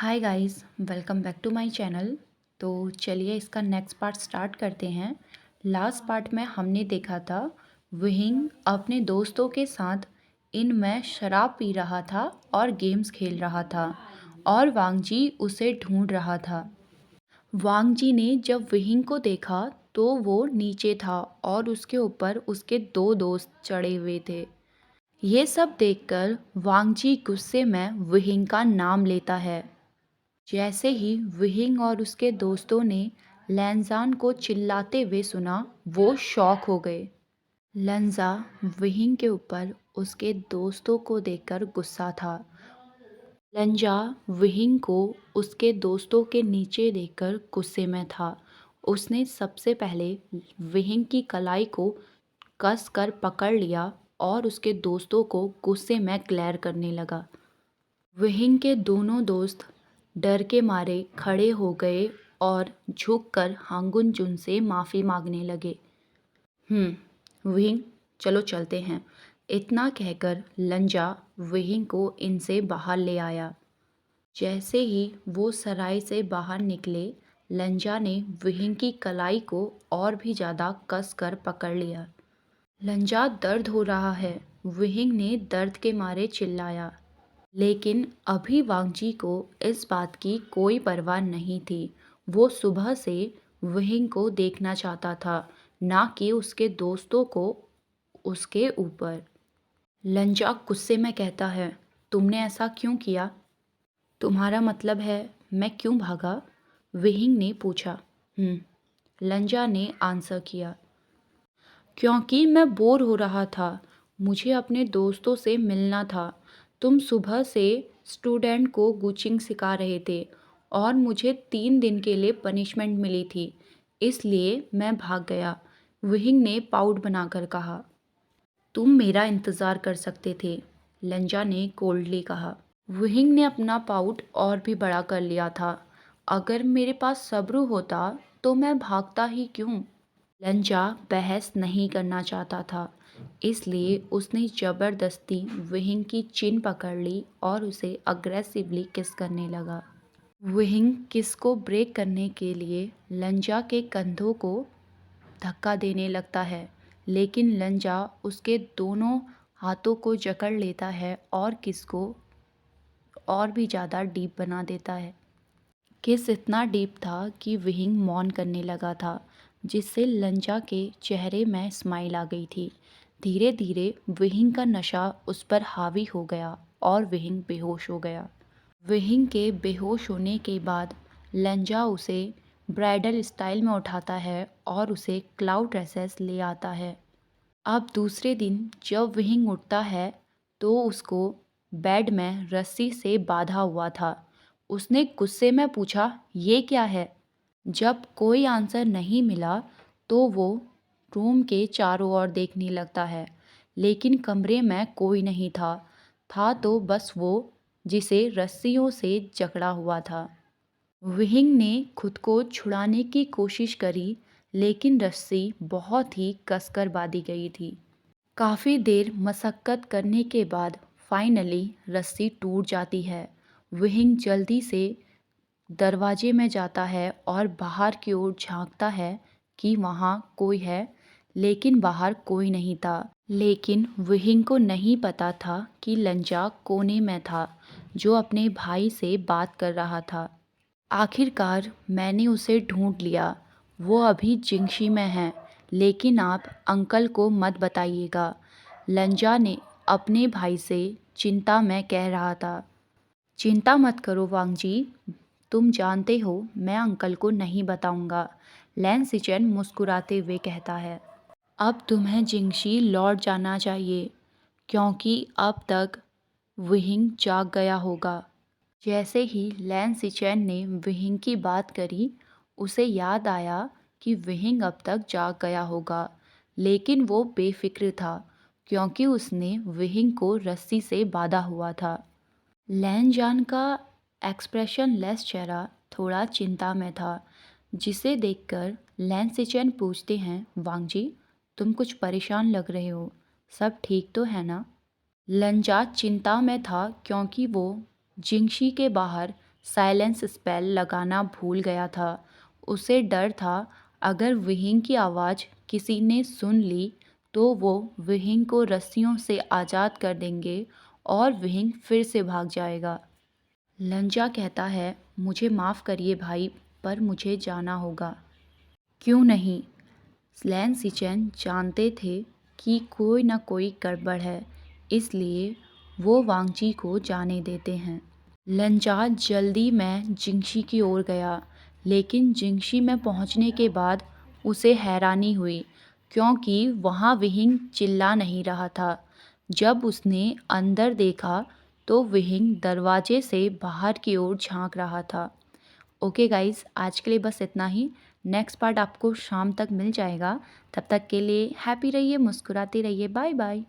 Hi guys, welcome back to my channel. तो चलिए इसका नेक्स्ट पार्ट स्टार्ट करते हैं। लास्ट पार्ट में हमने देखा था विहिंग अपने दोस्तों के साथ इन में शराब पी रहा था और गेम्स खेल रहा था और वांगजी उसे ढूंढ रहा था। वांगजी ने जब विहिंग को देखा तो वो नीचे था और उसके ऊपर उसके दो दोस्त चढ़े हुए थे। ये सब देखकर वांगजी गुस्से में विहिंग का नाम लेता है। जैसे ही विहिंग और उसके दोस्तों ने लैंजान को चिल्लाते हुए सुना, वो शॉक हो गए। लंजा विहिंग के ऊपर उसके दोस्तों को देखकर गुस्सा था। लंजा विहिंग को उसके दोस्तों के नीचे देखकर गुस्से में था। उसने सबसे पहले विहिंग की कलाई को कस कर पकड़ लिया और उसके दोस्तों को गुस्से में ग्लेर करने लगा। विहिंग के दोनों दोस्त डर के मारे खड़े हो गए और झुककर हांगुन जुन से माफ़ी मांगने लगे। विहिंग, चलो चलते हैं। इतना कहकर लंजा विहिंग को इनसे बाहर ले आया। जैसे ही वो सराय से बाहर निकले, लंजा ने विहिंग की कलाई को और भी ज़्यादा कस कर पकड़ लिया। लंजा, दर्द हो रहा है, विहिंग ने दर्द के मारे चिल्लाया। लेकिन अभी वांगजी को इस बात की कोई परवाह नहीं थी। वो सुबह से विहिंग को देखना चाहता था, ना कि उसके दोस्तों को उसके ऊपर। लंजा गुस्से में कहता है, तुमने ऐसा क्यों किया? तुम्हारा मतलब है मैं क्यों भागा? विहिंग ने पूछा। लंजा ने आंसर किया, क्योंकि मैं बोर हो रहा था। मुझे अपने दोस्तों से मिलना था। तुम सुबह से स्टूडेंट को गुचिंग सिखा रहे थे और मुझे 3 दिन के लिए पनिशमेंट मिली थी, इसलिए मैं भाग गया। विहिंग ने पाउट बनाकर कहा। तुम मेरा इंतज़ार कर सकते थे, लंजा ने कोल्डली कहा। विहिंग ने अपना पाउट और भी बड़ा कर लिया था। अगर मेरे पास सब्र होता तो मैं भागता ही क्यों? लंजा बहस नहीं करना चाहता था, इसलिए उसने ज़बरदस्ती विहिंग की चिन पकड़ ली और उसे अग्रेसिवली किस करने लगा। विहिंग किस को ब्रेक करने के लिए लंजा के कंधों को धक्का देने लगता है, लेकिन लंजा उसके दोनों हाथों को जकड़ लेता है और किस को और भी ज़्यादा डीप बना देता है। किस इतना डीप था कि विहिंग मौन करने लगा था, जिससे लंजा के चेहरे में स्माइल आ गई थी। धीरे धीरे विहिंग का नशा उस पर हावी हो गया और विहिंग बेहोश हो गया। विहिंग के बेहोश होने के बाद लंजा उसे ब्राइडल स्टाइल में उठाता है और उसे क्लाउड रेसेस ले आता है। अब दूसरे दिन जब विहिंग उठता है तो उसको बेड में रस्सी से बांधा हुआ था। उसने गुस्से में पूछा, ये क्या है? जब कोई आंसर नहीं मिला तो वो रूम के चारों ओर देखने लगता है, लेकिन कमरे में कोई नहीं था। था तो बस वो जिसे रस्सियों से जकड़ा हुआ था। विहिंग ने खुद को छुड़ाने की कोशिश करी, लेकिन रस्सी बहुत ही कसकर बांधी गई थी। काफ़ी देर मशक्क़त करने के बाद फाइनली रस्सी टूट जाती है। विहिंग जल्दी से दरवाजे में जाता है और बाहर की ओर झांकता है कि वहाँ कोई है, लेकिन बाहर कोई नहीं था। लेकिन विहिंग को नहीं पता था कि लंजा कोने में था, जो अपने भाई से बात कर रहा था। आखिरकार मैंने उसे ढूंढ लिया। वो अभी जिंगशी में है, लेकिन आप अंकल को मत बताइएगा, लंजा ने अपने भाई से चिंता में कह रहा था। चिंता मत करो वांगजी, तुम जानते हो मैं अंकल को नहीं बताऊंगा, लैन सिचेन मुस्कुराते हुए कहता है। अब तुम्हें जिंगशी लौट जाना चाहिए, क्योंकि अब तक विहिंग जाग गया होगा। जैसे ही लैन सिचेन ने विहिंग की बात करी, उसे याद आया कि विहिंग अब तक जाग गया होगा, लेकिन वो बेफिक्र था क्योंकि उसने विहिंग को रस्सी से बांधा हुआ था। लैन जान का एक्सप्रेशन लेस चेहरा थोड़ा चिंता में था, जिसे देखकर लैन सिचेन पूछते हैं, वांगजी, तुम कुछ परेशान लग रहे हो, सब ठीक तो है ना? लंजा चिंता में था क्योंकि वो जिंगशी के बाहर साइलेंस स्पेल लगाना भूल गया था। उसे डर था अगर विहिंग की आवाज़ किसी ने सुन ली तो वो विहिंग को रस्सियों से आज़ाद कर देंगे और विहिंग फिर से भाग जाएगा। लंजा कहता है, मुझे माफ़ करिए भाई, पर मुझे जाना होगा। क्यों नहीं? लैन सिचेन जानते थे कि कोई न कोई गड़बड़ है, इसलिए वो वांगजी को जाने देते हैं। लंजा जल्दी में जिंगशी की ओर गया, लेकिन जिंगशी में पहुंचने के बाद उसे हैरानी हुई क्योंकि वहां विहिंग चिल्ला नहीं रहा था। जब उसने अंदर देखा तो विहिंग दरवाजे से बाहर की ओर झांक रहा था। ओके गाइस, आज के लिए बस इतना ही। नेक्स्ट पार्ट आपको शाम तक मिल जाएगा। तब तक के लिए हैप्पी रहिए, मुस्कुराते रहिए। Bye bye.